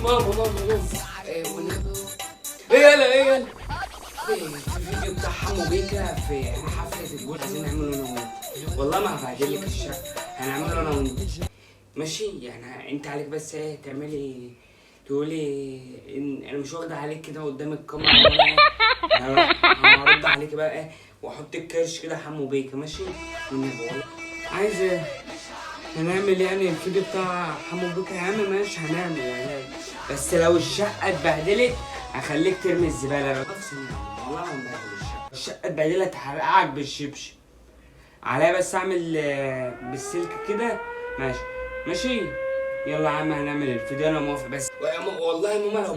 ماما ايه يلا ايه يلا في فيديو بتاع حمو بيكا في حفلة الجول عايزين نعمله انا وانت. والله ما هبهدلك الشقة، هنعمله انا وانت ماشي. يعني انت عليك بس ايه تعملي، تقولي ان انا مش واخده عليك كده قدام الكاميرا. انا هرد عليك بقى ايه واحط الكرش كده حمو بيكا ماشي. والنبي والله عايز ايه هنعمل يعني الفيديو بتاع حمو بيكا يا عم ماشي هنعمل يعني. بس لو الشقه اتبهدلت هخليك ترمي الزباله. اقسم والله ما بهدل الشقه اتبهدلت هرقعك بالشبشب عليا. بس اعمل بالسلك كده ماشي ماشي. يلا يا عم هنعمل الفيديو انا موافق. بس والله يا ماما لو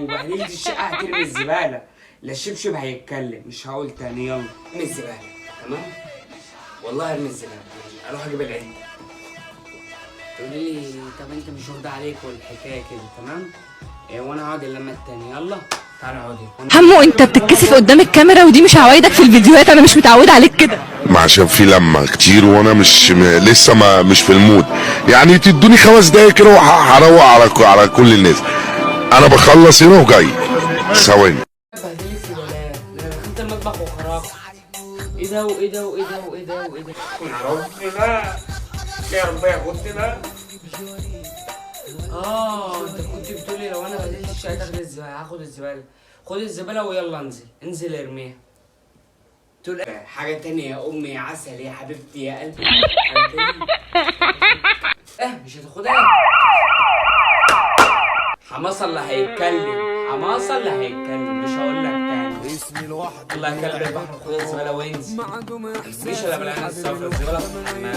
بهدلت الشقه هترمي الزباله. لا الشبشب هيتكلم مش هقول تاني. يلا ارمي الزباله تمام. والله ارمي الزباله اروح اجيب العيد. تقولي لي طب انت مش واخده عليك والحكايه كده تمام. وانا هقعد اللمه التانيه. يلا تعالى اقعدي. حمو انت بتتكسف قدام الكاميرا ودي مش عوايدك في الفيديوهات، انا مش متعود عليك كده. ما عشان في لمة كتير وانا لسه ما مش في المود. يعني تدوني 5 دقايق كده وهروق على كل الناس. انا بخلص هنا وجاي ثواني. بهدلك في الولاد انا دخلت المطبخ وخرجت. ايه ده وايه ده وايه ده وايه ده وايه ده. يا رب بقى يا رب ياخدني بقى. انت كنت بتقولي لو انا بديت الشقه تاخد الزباله. هاخد الزباله. خد الزباله ويلا انزل ارميها. تقول حاجه تانية يا امي يا عسل يا حبيبتي يا قلبي. حاجه تانية مش هتاخدها. حماصه اللي هيتكلم مش هقول لك تاني. الله يا كلب البحر خد الزباله وانزل. مفيش الا بالعين الصفرا الزباله في الحمام.